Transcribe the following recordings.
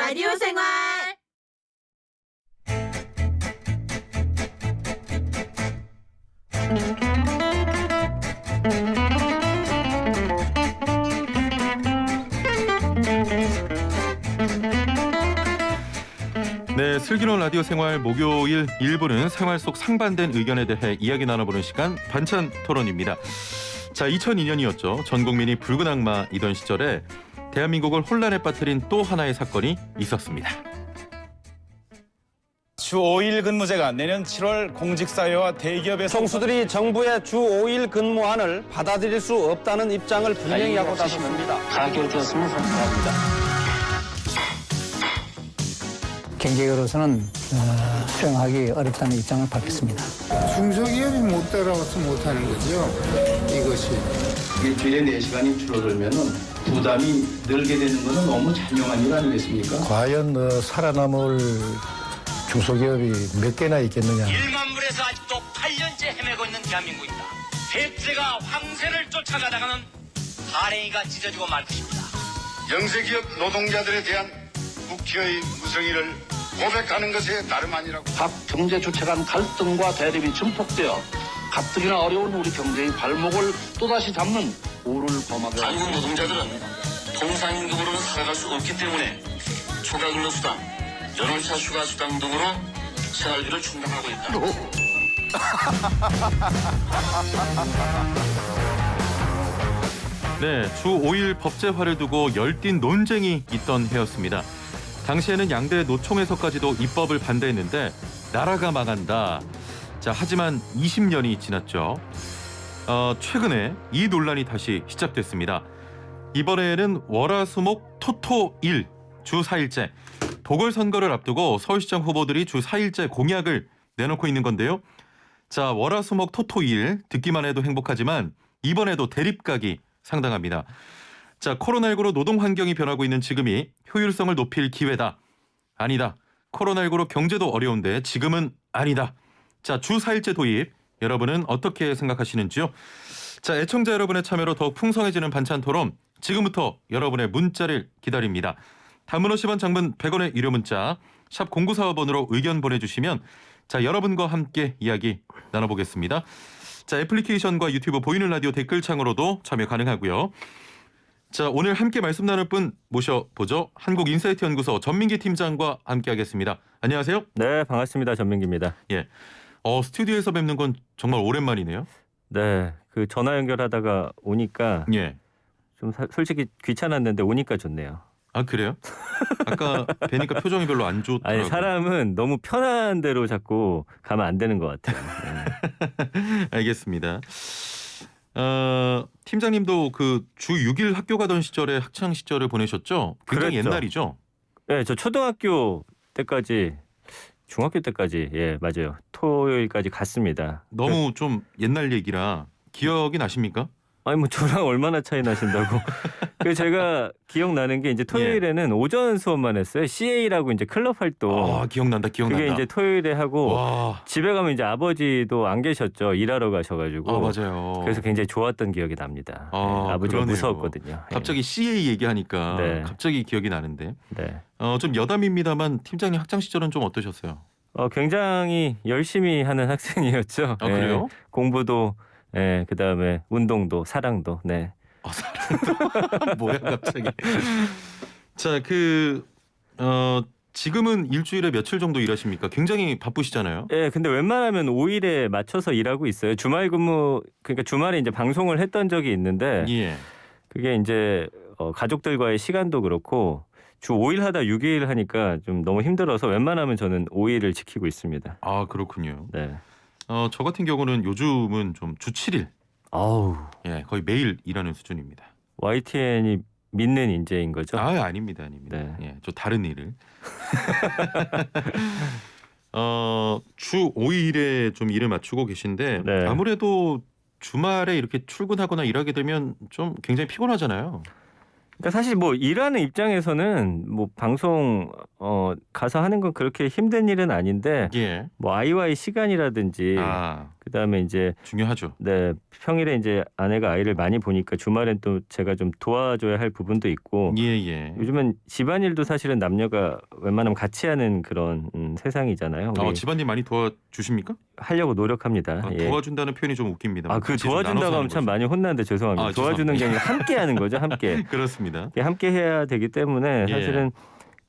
라디오 생활. 네, 슬기로운 라디오 생활 목요일 1부는 생활 속 상반된 의견에 대해 이야기 나눠보는 시간 반찬 토론입니다. 자, 2002년이었죠. 전 국민이 붉은 악마이던 시절에 대한민국을 혼란에 빠뜨린 또 하나의 사건이 있었습니다. 주 5일 근무제가 내년 7월 공직사회와 대기업의 총수들이 정부의 주 5일 근무안을 받아들일 수 없다는 입장을 분명히 하고 나섰습니다. 가결되었음을 선포합니다. 경제적으로서는 수용하기 어렵다는 입장을 밝혔습니다. 중소기업이 못 따라와서 못하는 거죠. 이것이. 일주일에 4시간이 줄어들면 부담이 늘게 되는 것은 너무 잔인한 일 아니겠습니까? 과연 살아남을 중소기업이 몇 개나 있겠느냐. 1만 불에서 아직도 8년째 헤매고 있는 대한민국입니다. 백제가 황새를 쫓아가다가는 사랭이가 찢어지고 말 것입니다. 영세기업 노동자들에 대한 국회의 무성의를 고백하는 것에 다름 아니라고. 각 경제 주체 간 갈등과 대립이 증폭되어 가뜩이나 어려운 우리 경제의 발목을 또다시 잡는 오를 범하게. 한국 노동자들은 통상임금으로는 살아갈 수 없기 때문에 초과근로수당, 연월차 휴가수당 등으로 생활비를 충당하고 있다. 네, 주 5일 법제화를 두고 열띤 논쟁이 있던 해였습니다. 당시에는 양대 노총에서까지도 입법을 반대했는데 나라가 망한다. 자, 하지만 20년이 지났죠. 최근에 이 논란이 다시 시작됐습니다. 이번에는 월화수목 토토일 주 4일제 보궐선거를 앞두고 서울시장 후보들이 주 4일제 공약을 내놓고 있는 건데요. 자, 월화수목 토토일 듣기만 해도 행복하지만 이번에도 대립각이 상당합니다. 자, 코로나19로 노동 환경이 변하고 있는 지금이 효율성을 높일 기회다. 아니다. 코로나19로 경제도 어려운데 지금은 아니다. 자, 주 4일제 도입 여러분은 어떻게 생각하시는지요? 자, 애청자 여러분의 참여로 더욱 풍성해지는 반찬 토론 지금부터 여러분의 문자를 기다립니다. 단문 50원, 장문 100원의 유료 문자 샵 0945번으로 의견 보내주시면 자, 여러분과 함께 이야기 나눠보겠습니다. 자, 애플리케이션과 유튜브 보이는 라디오 댓글창으로도 참여 가능하고요. 자, 오늘 함께 말씀 나눌 분 모셔보죠. 한국인사이트연구소 전민기 팀장과 함께하겠습니다. 안녕하세요. 네, 반갑습니다. 전민기입니다. 예, 스튜디오에서 뵙는 건 정말 오랜만이네요. 네, 그 전화 연결하다가 오니까 예. 좀 솔직히 귀찮았는데 오니까 좋네요. 아, 그래요? 아까 뵈니까 표정이 별로 안 좋더라고요. 아니, 사람은 너무 편한 대로 자꾸 가면 안 되는 것 같아요. 네. 알겠습니다. 팀장님도 그 주 6일 학교 가던 시절에 학창 시절을 보내셨죠? 굉장히 그랬죠. 옛날이죠? 네, 저 초등학교 때까지, 중학교 때까지, 예, 맞아요. 토요일까지 갔습니다. 너무 좀 옛날 얘기라 기억이 나십니까? 아니, 뭐 저랑 얼마나 차이 나신다고. 그 제가 기억나는 게 이제 토요일에는 오전 수업만 했어요. CA라고 이제 클럽 활동. 아, 기억난다. 그게 이제 토요일에 하고 와. 집에 가면 이제 아버지도 안 계셨죠. 일하러 가셔가지고. 아, 맞아요. 그래서 굉장히 좋았던 기억이 납니다. 아, 네, 아버지가 그러네요. 무서웠거든요. 갑자기 CA 얘기하니까 네. 갑자기 기억이 나는데. 네. 좀 여담입니다만 팀장님 학창 시절은 좀 어떠셨어요? 굉장히 열심히 하는 학생이었죠. 아, 그래요? 공부도, 그다음에 운동도, 사랑도. 네. 사람도 뭐야 갑자기. 자, 지금은 일주일에 며칠 정도 일하십니까? 굉장히 바쁘시잖아요. 예, 근데 웬만하면 5일에 맞춰서 일하고 있어요. 주말 근무, 그러니까 주말에 이제 방송을 했던 적이 있는데 예. 그게 이제 가족들과의 시간도 그렇고 주 5일 하다 6일 하니까 좀 너무 힘들어서 웬만하면 저는 5일을 지키고 있습니다. 아, 그렇군요. 네. 저 같은 경우는 요즘은 좀 주 7일. 아우. 예, 거의 매일 일하는 수준입니다. YTN이 믿는 인재인 거죠? 아, 아닙니다. 네. 예, 저 다른 일을. 주 5일에 좀 일을 맞추고 계신데 네. 아무래도 주말에 이렇게 출근하거나 일하게 되면 좀 굉장히 피곤하잖아요. 그러니까 사실 뭐 일하는 입장에서는 뭐 방송 가서 하는 건 그렇게 힘든 일은 아닌데 예. 뭐 아이와의 시간이라든지 그다음에 이제 중요하죠. 네, 평일에 이제 아내가 아이를 많이 보니까 주말엔 또 제가 좀 도와줘야 할 부분도 있고 예. 요즘은 집안일도 사실은 남녀가 웬만하면 같이 하는 그런 세상이잖아요. 우리 집안일 많이 도와주십니까? 하려고 노력합니다. 예. 도와준다는 표현이 좀 웃깁니다. 그 도와준다고 하면 참 많이 혼나는데 죄송합니다. 도와주는 게 아니라 함께 하는 거죠. 함께. 그렇습니다. 함께 해야 되기 때문에 사실은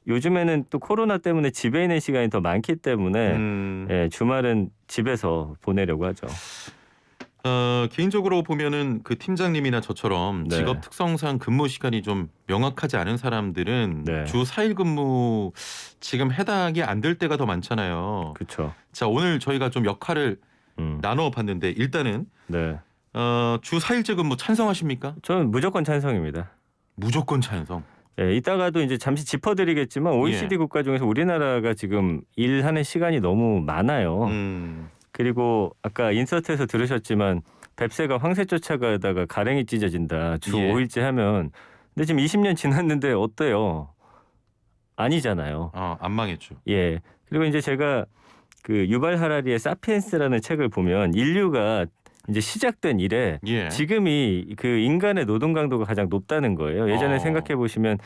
요즘에는 또 코로나 때문에 집에 있는 시간이 더 많기 때문에 예, 주말은 집에서 보내려고 하죠. 개인적으로 보면은 그 팀장님이나 저처럼 네. 직업 특성상 근무 시간이 좀 명확하지 않은 사람들은 네. 주 4일 근무 지금 해당이 안 될 때가 더 많잖아요. 그렇죠. 자, 오늘 저희가 좀 역할을 나눠 봤는데 일단은 네. 주 4일제 근무 찬성하십니까? 저는 무조건 찬성입니다. 무조건 찬성. 예, 이따가도 이제 잠시 짚어드리겠지만 OECD 국가 중에서 우리나라가 지금 일하는 시간이 너무 많아요. 그리고 아까 인서트에서 들으셨지만 뱁새가 황새 쫓아가다가 가랭이 찢어진다. 주 5일째 하면. 근데 지금 20년 지났는데 어때요? 아니잖아요. 안 망했죠. 예. 그리고 이제 제가 그 유발 하라리의 사피엔스라는 책을 보면 인류가 이제 시작된 이래 지금이 그 인간의 노동 강도가 가장 높다는 거예요. 예전에 생각해 보시면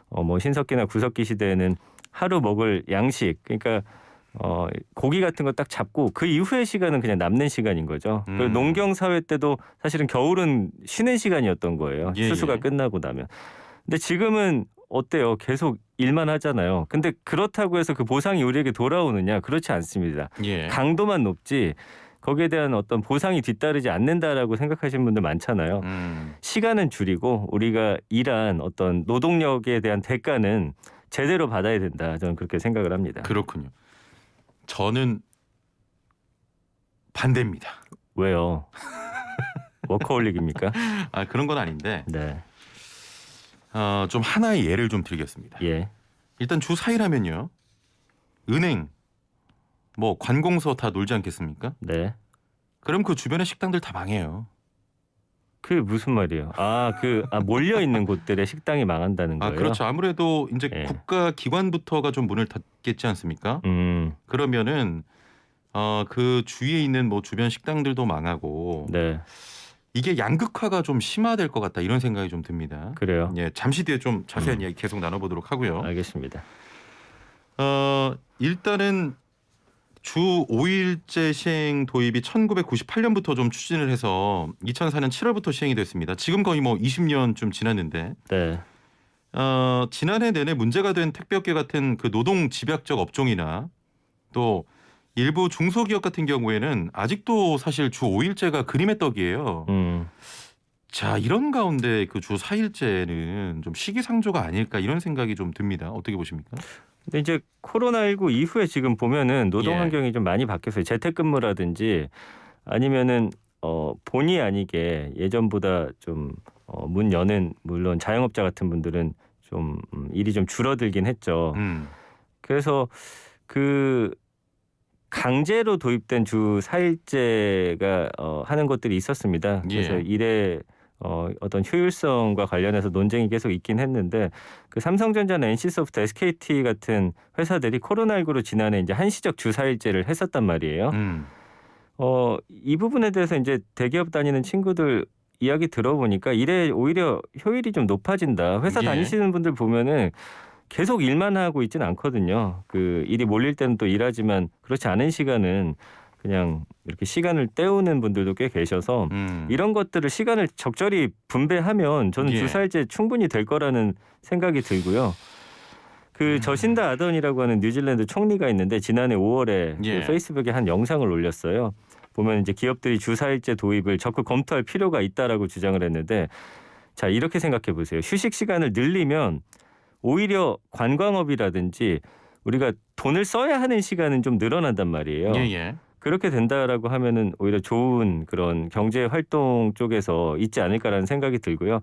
뭐 신석기나 구석기 시대에는 하루 먹을 양식 그러니까 고기 같은 거 딱 잡고 그 이후의 시간은 그냥 남는 시간인 거죠. 그리고 농경 사회 때도 사실은 겨울은 쉬는 시간이었던 거예요. 추수가 끝나고 나면. 근데 지금은 어때요? 계속 일만 하잖아요. 근데 그렇다고 해서 그 보상이 우리에게 돌아오느냐? 그렇지 않습니다. 강도만 높지 거기에 대한 어떤 보상이 뒤따르지 않는다라고 생각하시는 분들 많잖아요. 시간은 줄이고 우리가 일한 어떤 노동력에 대한 대가는 제대로 받아야 된다. 저는 그렇게 생각을 합니다. 그렇군요. 저는 반대입니다. 왜요? 워커홀릭입니까? 그런 건 아닌데 네. 좀 하나의 예를 좀 드리겠습니다. 예. 일단 주 4일 하면요. 은행, 뭐 관공서 다 놀지 않겠습니까? 네. 그럼 그 주변의 식당들 다 망해요. 그게 무슨 말이에요? 몰려 있는 곳들의 식당이 망한다는 거예요. 그렇죠. 아무래도 이제 국가 기관부터가 좀 문을 닫겠지 않습니까? 그러면은 그 주위에 있는 뭐 주변 식당들도 망하고 네. 이게 양극화가 좀 심화될 것 같다 이런 생각이 좀 듭니다. 그래요. 예, 잠시 뒤에 좀 자세한 이야기 계속 나눠보도록 하고요. 알겠습니다. 일단은 주 5일제 시행 도입이 1998년부터 좀 추진을 해서 2004년 7월부터 시행이 됐습니다. 지금 거의 뭐 20년쯤 지났는데 네. 지난해 내내 문제가 된 택배업계 같은 그 노동 집약적 업종이나 또 일부 중소기업 같은 경우에는 아직도 사실 주 5일제가 그림의 떡이에요. 자, 이런 가운데 그 주 4일제는 좀 시기상조가 아닐까 이런 생각이 좀 듭니다. 어떻게 보십니까? 근데 이제 코로나19 이후에 지금 보면은 노동 환경이 좀 많이 바뀌었어요. 재택근무라든지 아니면은 본의 아니게 예전보다 좀 문 여는 물론 자영업자 같은 분들은 좀 일이 좀 줄어들긴 했죠. 그래서 그 강제로 도입된 주 4일제가 하는 것들이 있었습니다. 그래서 일의 어떤 효율성과 관련해서 논쟁이 계속 있긴 했는데 그 삼성전자나 NC소프트, SKT 같은 회사들이 코로나19로 지난해 이제 한시적 주 4일제를 했었단 말이에요. 이 부분에 대해서 이제 대기업 다니는 친구들 이야기 들어보니까 일에 오히려 효율이 좀 높아진다. 회사 다니시는 분들 보면은 계속 일만 하고 있지는 않거든요. 그 일이 몰릴 때는 또 일하지만 그렇지 않은 시간은 그냥 이렇게 시간을 때우는 분들도 꽤 계셔서 이런 것들을 시간을 적절히 분배하면 저는 주 4일제 충분히 될 거라는 생각이 들고요. 그 저신다 아던이라고 하는 뉴질랜드 총리가 있는데 지난해 5월에 그 페이스북에 한 영상을 올렸어요. 보면 이제 기업들이 주 4일제 도입을 적극 검토할 필요가 있다라고 주장을 했는데 자, 이렇게 생각해 보세요. 휴식 시간을 늘리면 오히려 관광업이라든지 우리가 돈을 써야 하는 시간은 좀 늘어난단 말이에요. 그렇게 된다라고 하면은 오히려 좋은 그런 경제 활동 쪽에서 있지 않을까라는 생각이 들고요.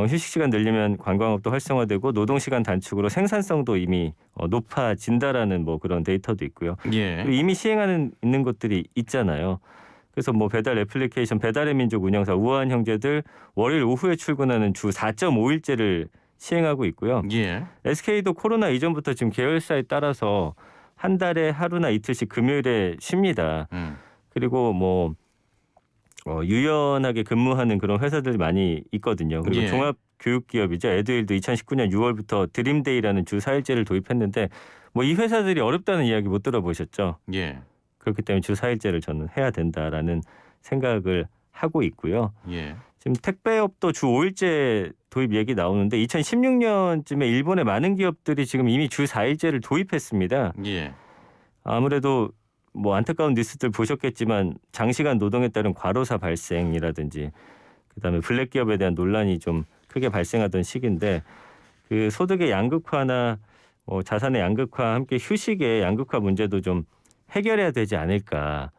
휴식 시간 늘리면 관광업도 활성화되고 노동 시간 단축으로 생산성도 이미 높아진다라는 뭐 그런 데이터도 있고요. 그리고 이미 시행하는 있는 것들이 있잖아요. 그래서 뭐 배달 애플리케이션 배달의 민족 운영사 우아한 형제들 월요일 오후에 출근하는 주 4.5일제를 시행하고 있고요. 예. SK도 코로나 이전부터 지금 계열사에 따라서 한 달에 하루나 이틀씩 금요일에 쉽니다. 그리고 뭐 유연하게 근무하는 그런 회사들이 많이 있거든요. 그리고 예. 종합교육기업이죠. 에듀윌도 2019년 6월부터 드림데이라는 주 4일제를 도입했는데 뭐 이 회사들이 어렵다는 이야기 못 들어보셨죠? 예. 그렇기 때문에 주 4일제를 저는 해야 된다라는 생각을 하고 있고요. 예. 지금 택배업도 주 5일제 도입 얘기 나오는데 2016년쯤에 일본의 많은 기업들이 지금 이미 주 4일제를 도입했습니다. 예. 아무래도 뭐 안타까운 뉴스들 보셨겠지만 장시간 노동에 따른 과로사 발생이라든지 그다음에 블랙 기업에 대한 논란이 좀 크게 발생하던 시기인데 그 소득의 양극화나 뭐 자산의 양극화 함께 휴식의 양극화 문제도 좀 해결해야 되지 않을까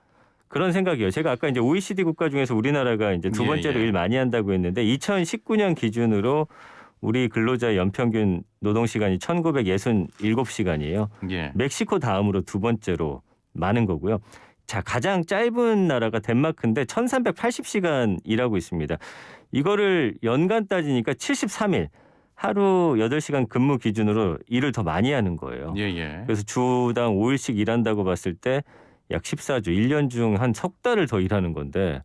그런 생각이에요. 제가 아까 이제 OECD 국가 중에서 우리나라가 이제 두 번째로 일 많이 한다고 했는데 2019년 기준으로 우리 근로자의 연평균 노동 시간이 1967시간이에요. 예. 멕시코 다음으로 두 번째로 많은 거고요. 자, 가장 짧은 나라가 덴마크인데 1380시간 일하고 있습니다. 이거를 연간 따지니까 73일 하루 8시간 근무 기준으로 일을 더 많이 하는 거예요. 예, 예. 그래서 주당 5일씩 일한다고 봤을 때 약 14주, 1년 중 한 석 달을 더 일하는 건데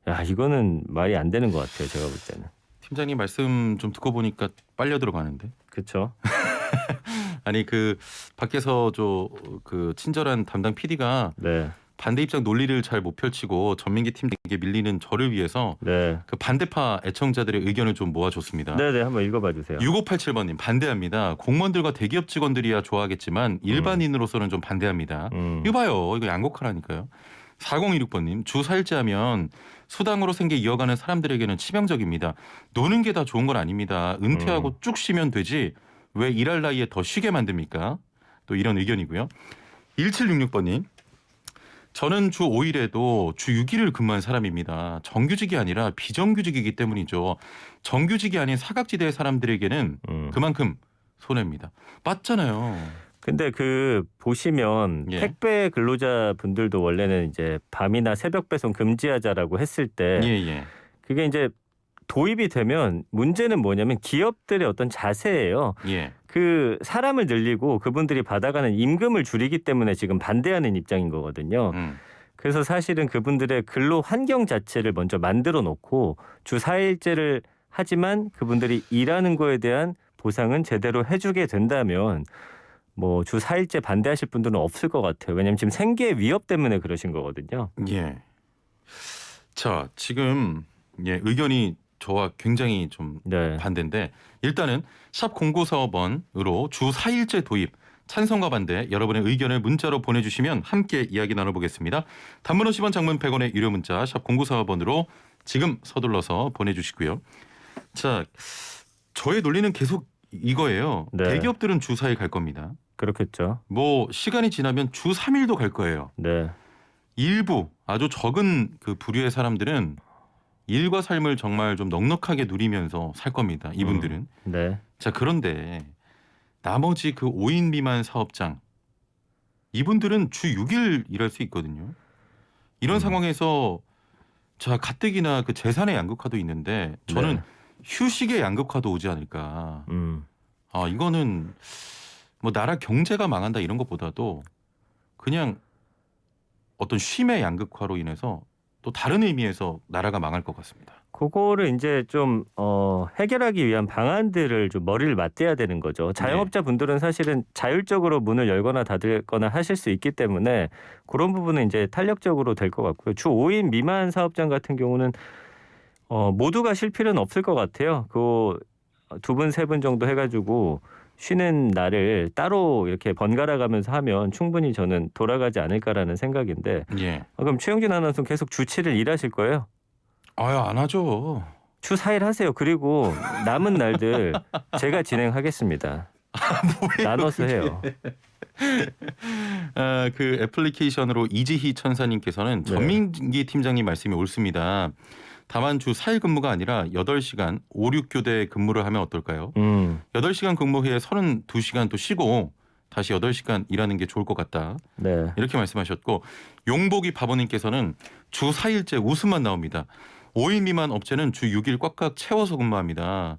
야, 이거는 말이 안 되는 것 같아요. 제가 볼 때는. 팀장님 말씀 좀 듣고 보니까 빨려 들어가는데. 그렇죠. 아니 그 밖에서 그 친절한 담당 PD가 네. 반대 입장 논리를 잘 못 펼치고 전민기 팀장에게 밀리는 저를 위해서 네. 그 반대파 애청자들의 의견을 좀 모아줬습니다. 네, 한번 읽어봐 주세요. 6587번님 반대합니다. 공무원들과 대기업 직원들이야 좋아하겠지만 일반인으로서는 좀 반대합니다. 이거 봐요. 이거 양극화라니까요. 4016번님 주 4일째 하면 수당으로 생계 이어가는 사람들에게는 치명적입니다. 노는 게 다 좋은 건 아닙니다. 은퇴하고 쭉 쉬면 되지 왜 일할 나이에 더 쉬게 만듭니까? 또 이런 의견이고요. 1766번님 저는 주 5일에도 주 6일을 근무한 사람입니다. 정규직이 아니라 비정규직이기 때문이죠. 정규직이 아닌 사각지대의 사람들에게는 그만큼 손해입니다. 맞잖아요. 근데 그 보시면 예. 택배 근로자 분들도 원래는 이제 밤이나 새벽 배송 금지하자라고 했을 때 예. 그게 이제 도입이 되면 문제는 뭐냐면 기업들의 어떤 자세예요. 예. 그 사람을 늘리고 그분들이 받아가는 임금을 줄이기 때문에 지금 반대하는 입장인 거거든요. 그래서 사실은 그분들의 근로 환경 자체를 먼저 만들어 놓고 주 4일제를 하지만 그분들이 일하는 거에 대한 보상은 제대로 해주게 된다면 뭐 주 4일제 반대하실 분들은 없을 것 같아요. 왜냐하면 지금 생계 위협 때문에 그러신 거거든요. 예. 자, 지금 의견이 저와 굉장히 좀 네. 반대인데 일단은 샵 0945번으로 주 4일제 도입 찬성과 반대 여러분의 의견을 문자로 보내주시면 함께 이야기 나눠보겠습니다. 단문 50원 장문 100원의 유료 문자 샵 0945번으로 지금 서둘러서 보내주시고요. 자, 저의 논리는 계속 이거예요. 네. 대기업들은 주 4일 갈 겁니다. 그렇겠죠. 뭐 시간이 지나면 주 3일도 갈 거예요. 네. 일부 아주 적은 그 부류의 사람들은 일과 삶을 정말 좀 넉넉하게 누리면서 살 겁니다. 이분들은. 네. 자, 그런데 나머지 그 5인 미만 사업장 이분들은 주 6일 일할 수 있거든요. 이런 상황에서 자, 가뜩이나 그 재산의 양극화도 있는데 저는 네. 휴식의 양극화도 오지 않을까. 아, 이거는 뭐 나라 경제가 망한다 이런 것보다도 그냥 어떤 쉼의 양극화로 인해서 또 다른 의미에서 나라가 망할 것 같습니다. 그거를 이제 좀 해결하기 위한 방안들을 좀 머리를 맞대야 되는 거죠. 자영업자 분들은 사실은 자율적으로 문을 열거나 닫거나 하실 수 있기 때문에 그런 부분은 이제 탄력적으로 될 것 같고요. 주 5인 미만 사업장 같은 경우는 모두가 쉴 필요는 없을 것 같아요. 그 2분, 3분 정도 해가지고 쉬는 날을 따로 이렇게 번갈아 가면서 하면 충분히 저는 돌아가지 않을까라는 생각인데 예. 그럼 최영준 아나운서는 계속 주 7일 일하실 거예요? 아유, 안 하죠. 주 4일 하세요. 그리고 남은 날들 제가 진행하겠습니다. 나눠서 해요. 아, 그 애플리케이션으로 이지희 천사님께서는 네. 전민기 팀장님 말씀이 옳습니다. 다만 주 4일 근무가 아니라 8시간 5, 6교대 근무를 하면 어떨까요? 8시간 근무 후에 32시간 또 쉬고 다시 8시간 일하는 게 좋을 것 같다. 네. 이렇게 말씀하셨고 용복이 바보님께서는 주 4일째 웃음만 나옵니다. 5인 미만 업체는 주 6일 꽉꽉 채워서 근무합니다.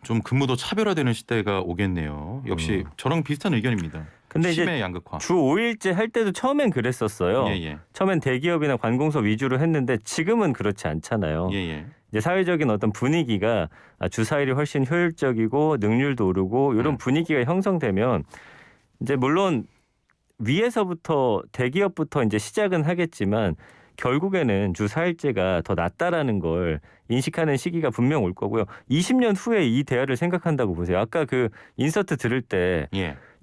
좀 근무도 차별화되는 시대가 오겠네요. 역시 저랑 비슷한 의견입니다. 근데 이제 심의 양극화. 주 5일제 할 때도 처음엔 그랬었어요. 예. 처음엔 대기업이나 관공서 위주로 했는데 지금은 그렇지 않잖아요. 예. 이제 사회적인 어떤 분위기가 주 4일이 훨씬 효율적이고 능률도 오르고 이런 분위기가 형성되면 이제 물론 위에서부터 대기업부터 이제 시작은 하겠지만 결국에는 주 4일제가 더 낫다라는 걸 인식하는 시기가 분명 올 거고요. 20년 후에 이 대화를 생각한다고 보세요. 아까 그 인서트 들을 때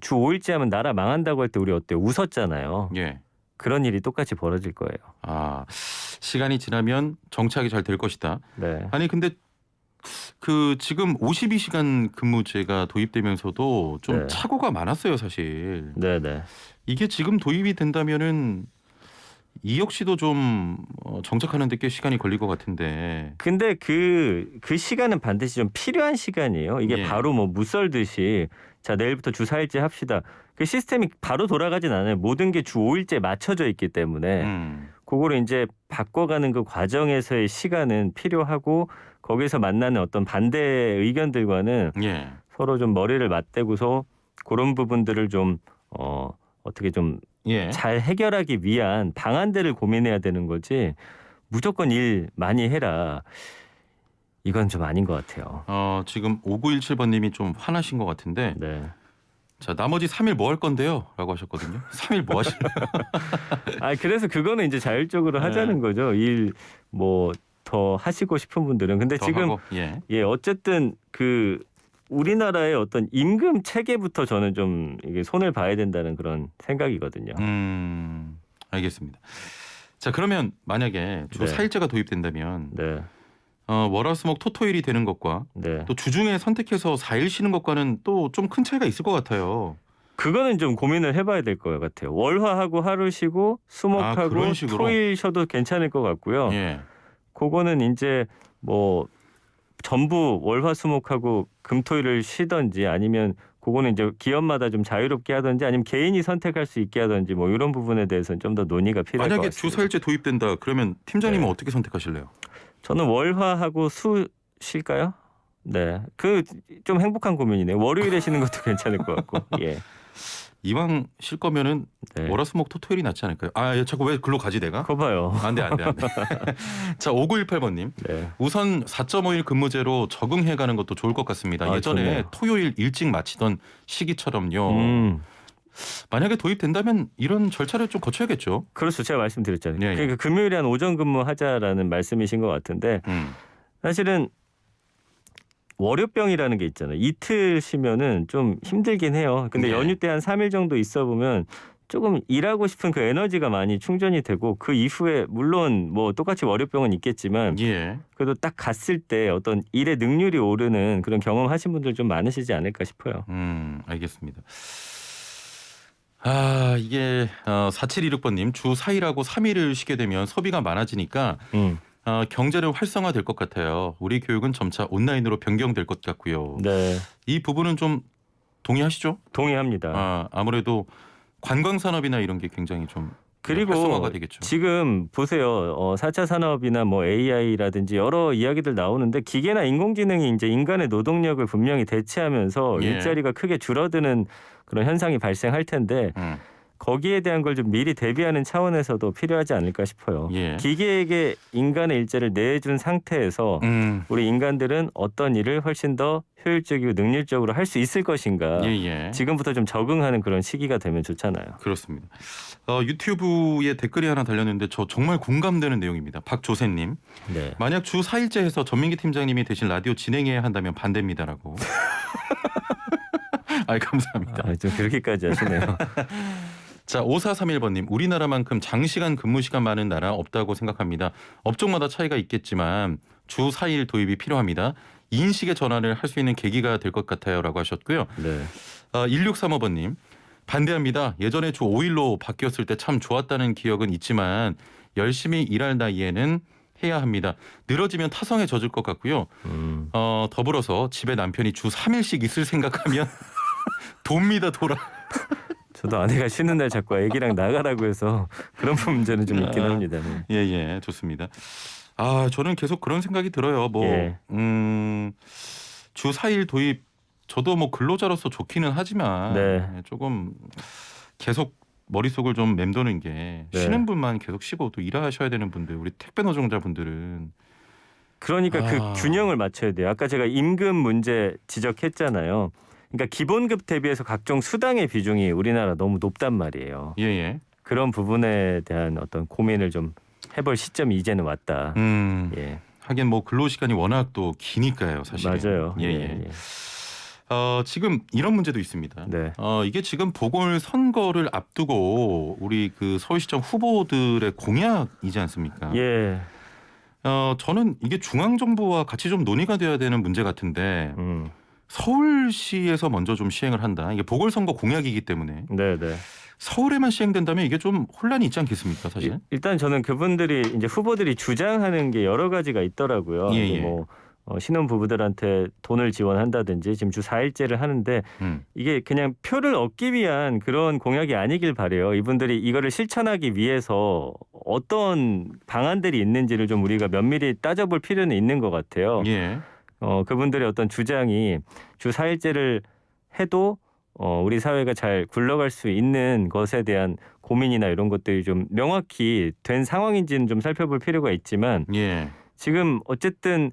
주 5일제 하면 나라 망한다고 할 때 우리 어때요? 웃었잖아요. 예. 그런 일이 똑같이 벌어질 거예요. 아, 시간이 지나면 정착이 잘 될 것이다. 네. 아니 근데 그 지금 52시간 근무제가 도입되면서도 좀 네. 착오가 많았어요, 사실. 네네. 이게 지금 도입이 된다면은 이 역시도 좀 정착하는 데 꽤 시간이 걸릴 것 같은데. 근데 그 시간은 반드시 좀 필요한 시간이에요. 이게 예. 바로 뭐 무썰듯이 자 내일부터 주 4일제 합시다. 그 시스템이 바로 돌아가진 않아요. 모든 게 주 5일제 맞춰져 있기 때문에 그거를 이제 바꿔가는 그 과정에서의 시간은 필요하고 거기서 만나는 어떤 반대 의견들과는 예. 서로 좀 머리를 맞대고서 그런 부분들을 좀 어떻게 좀 예. 잘 해결하기 위한 방안들을 고민해야 되는 거지 무조건 일 많이 해라. 이건 좀 아닌 것 같아요. 지금 5917번님이 좀 화나신 것 같은데. 네. 자, 나머지 3일 뭐 할 건데요? 라고 하셨거든요. 3일 뭐 하실래요? 그래서 그거는 이제 자율적으로 하자는 거죠. 일 뭐 더 하시고 싶은 분들은. 근데 더 지금 하고, 예. 어쨌든 그 우리나라의 어떤 임금 체계부터 저는 좀 이게 손을 봐야 된다는 그런 생각이거든요. 알겠습니다. 자, 그러면 만약에 주 네. 4일제가 도입된다면 네. 월화수목 토토일이 되는 것과 네. 또 주중에 선택해서 4일 쉬는 것과는 또 좀 큰 차이가 있을 것 같아요. 그거는 좀 고민을 해봐야 될 것 같아요. 월화하고 하루 쉬고 수목하고 그런 식으로? 토일 쉬어도 괜찮을 것 같고요. 예. 그거는 이제 뭐 전부 월화수목하고 금토일을 쉬든지 아니면 그거는 이제 기업마다 좀 자유롭게 하든지 아니면 개인이 선택할 수 있게 하든지 뭐 이런 부분에 대해서는 좀 더 논의가 필요할 것 만약에 같습니다. 주 4일제 도입된다 그러면 팀장님은 네. 어떻게 선택하실래요? 저는 월화하고 수 쉴까요? 네, 그 좀 행복한 고민이네요. 월요일에 쉬는 것도 괜찮을 것 같고. 예. 이왕 쉴 거면은 네. 월화수목 토토일이 낫지 않을까요? 자꾸 왜 글로 가지 내가? 그거 봐요. 안 돼. 자, 5918번님. 네. 우선 4.5일 근무제로 적응해가는 것도 좋을 것 같습니다. 예전에 좋네요. 토요일 일찍 마치던 시기처럼요. 만약에 도입된다면 이런 절차를 좀 거쳐야겠죠. 그렇죠. 제가 말씀드렸잖아요. 예, 예. 그러니까 금요일에 한 오전 근무하자라는 말씀이신 것 같은데 사실은 월요병이라는 게 있잖아요. 이틀 쉬면은 좀 힘들긴 해요. 근데 네. 연휴 때 한 3일 정도 있어 보면 조금 일하고 싶은 그 에너지가 많이 충전이 되고 그 이후에 물론 뭐 똑같이 월요병은 있겠지만 예. 그래도 딱 갔을 때 어떤 일의 능률이 오르는 그런 경험하신 분들 좀 많으시지 않을까 싶어요. 알겠습니다. 이게 4726번님 주 4일하고 3일을 쉬게 되면 소비가 많아지니까 경제는 활성화될 것 같아요. 우리 교육은 점차 온라인으로 변경될 것 같고요. 네, 이 부분은 좀 동의하시죠? 동의합니다. 아무래도 관광산업이나 이런 게 굉장히 좀 그리고 활성화가 되겠죠. 지금 보세요. 4차 산업이나 뭐 AI라든지 여러 이야기들 나오는데 기계나 인공지능이 이제 인간의 노동력을 분명히 대체하면서 예. 일자리가 크게 줄어드는 그런 현상이 발생할 텐데 거기에 대한 걸 좀 미리 대비하는 차원에서도 필요하지 않을까 싶어요. 예. 기계에게 인간의 일자리를 내준 상태에서 우리 인간들은 어떤 일을 훨씬 더 효율적이고 능률적으로 할 수 있을 것인가. 예. 지금부터 좀 적응하는 그런 시기가 되면 좋잖아요. 그렇습니다. 유튜브에 댓글이 하나 달렸는데 저 정말 공감되는 내용입니다. 박조세님. 네. 만약 주 4일제 해서 전민기 팀장님이 대신 라디오 진행해야 한다면 반대입니다라고. 감사합니다. 좀 그렇게까지 하시네요. 자, 5431번님. 우리나라만큼 장시간 근무 시간 많은 나라 없다고 생각합니다. 업종마다 차이가 있겠지만 주 4일 도입이 필요합니다. 인식의 전환을 할 수 있는 계기가 될 것 같아요 라고 하셨고요. 네. 1635번님. 반대합니다. 예전에 주 5일로 바뀌었을 때 참 좋았다는 기억은 있지만 열심히 일할 나이에는 해야 합니다. 늘어지면 타성에 젖을 것 같고요. 더불어서 집에 남편이 주 3일씩 있을 생각하면 돕니다 돌아. 저도 아내가 쉬는 날 자꾸 애기랑 나가라고 해서 그런 문제는 좀 있긴 합니다. 네. 예, 좋습니다. 저는 계속 그런 생각이 들어요. 예. 주 4일 도입 저도 뭐 근로자로서 좋기는 하지만 네. 조금 계속 머릿속을 좀 맴도는 게 네. 쉬는 분만 계속 쉬고 또 일하셔야 되는 분들 우리 택배 노동자분들은 그러니까 그 균형을 맞춰야 돼요. 아까 제가 임금 문제 지적했잖아요. 그러니까 기본급 대비해서 각종 수당의 비중이 우리나라 너무 높단 말이에요. 예예. 그런 부분에 대한 어떤 고민을 좀 해볼 시점이 이제는 왔다. 예. 하긴 뭐 근로 시간이 워낙 또 기니까요, 사실. 맞아요. 예예. 지금 이런 문제도 있습니다. 네. 이게 지금 보궐 선거를 앞두고 우리 그 서울시장 후보들의 공약이지 않습니까? 예. 저는 이게 중앙정부와 같이 좀 논의가 돼야 되는 문제 같은데 서울시에서 먼저 좀 시행을 한다. 이게 보궐선거 공약이기 때문에 네, 네. 서울에만 시행된다면 이게 좀 혼란이 있지 않겠습니까, 사실? 일단 저는 그분들이 이제 후보들이 주장하는 게 여러 가지가 있더라고요. 예, 이게 예. 뭐 신혼 부부들한테 돈을 지원한다든지 지금 주 4일제를 하는데 이게 그냥 표를 얻기 위한 그런 공약이 아니길 바래요. 이분들이 이거를 실천하기 위해서 어떤 방안들이 있는지를 좀 우리가 면밀히 따져볼 필요는 있는 것 같아요. 예. 그분들의 어떤 주장이 주 4일제를 해도 우리 사회가 잘 굴러갈 수 있는 것에 대한 고민이나 이런 것들이 좀 명확히 된 상황인지는 좀 살펴볼 필요가 있지만 예. 지금 어쨌든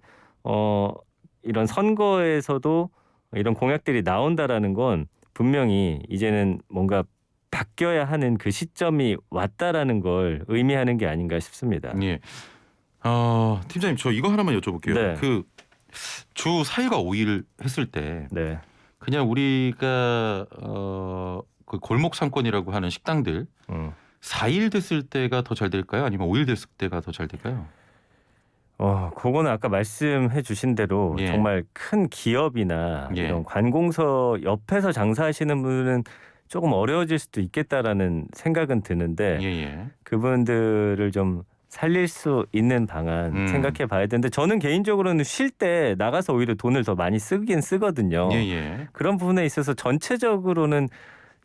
이런 선거에서도 이런 공약들이 나온다라는 건 분명히 이제는 뭔가 바뀌어야 하는 그 시점이 왔다라는 걸 의미하는 게 아닌가 싶습니다. 예. 팀장님 저 이거 하나만 여쭤볼게요. 네. 그 주 4일과 5일 했을 때 네. 그냥 우리가 그 골목 상권이라고 하는 식당들 4일 됐을 때가 더 잘 될까요? 아니면 5일 됐을 때가 더 잘 될까요? 그거는 아까 말씀해 주신 대로 예. 정말 큰 기업이나 예. 이런 관공서 옆에서 장사하시는 분은 조금 어려워질 수도 있겠다라는 생각은 드는데 예예. 그분들을 좀 살릴 수 있는 방안 생각해 봐야 되는데 저는 개인적으로는 쉴 때 나가서 오히려 돈을 더 많이 쓰긴 쓰거든요. 예예. 그런 부분에 있어서 전체적으로는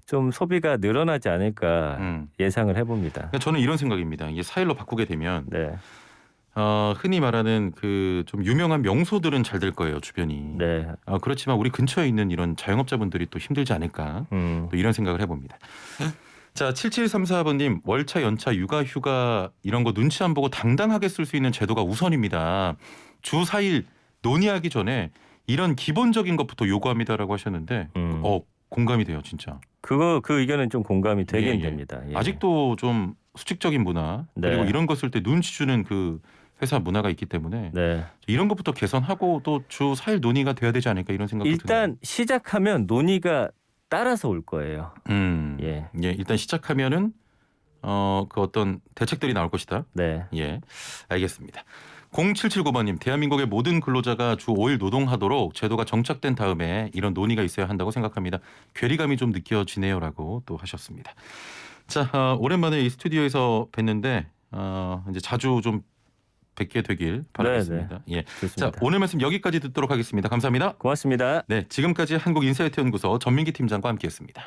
좀 소비가 늘어나지 않을까 예상을 해봅니다. 그러니까 저는 이런 생각입니다. 이게 4일로 바꾸게 되면 네. 흔히 말하는 그 좀 유명한 명소들은 잘 될 거예요, 주변이. 네. 그렇지만 우리 근처에 있는 이런 자영업자분들이 또 힘들지 않을까 또 이런 생각을 해봅니다. 자, 7734번님 월차, 연차, 육아휴가 이런 거 눈치 안 보고 당당하게 쓸 수 있는 제도가 우선입니다. 주 4일 논의하기 전에 이런 기본적인 것부터 요구합니다라고 하셨는데 공감이 돼요, 진짜. 그 의견은 좀 공감이 되긴 예. 됩니다. 예. 아직도 좀 수직적인 문화 네. 그리고 이런 거 쓸 때 눈치 주는 그 회사 문화가 있기 때문에 네. 이런 것부터 개선하고 또 주 4일 논의가 돼야 되지 않을까 이런 생각도 일단 시작하면 논의가 따라서 올 거예요. 예, 일단 시작하면은 그 어떤 대책들이 나올 것이다. 네. 예, 알겠습니다. 0779번님 대한민국의 모든 근로자가 주 5일 노동하도록 제도가 정착된 다음에 이런 논의가 있어야 한다고 생각합니다. 괴리감이 좀 느껴지네요라고 또 하셨습니다. 자, 오랜만에 이 스튜디오에서 뵀는데 이제 자주 좀 뵙게 되길 바라겠습니다. 예, 좋습니다. 자 오늘 말씀 여기까지 듣도록 하겠습니다. 감사합니다. 고맙습니다. 네, 지금까지 한국인사이트연구소 전민기 팀장과 함께했습니다.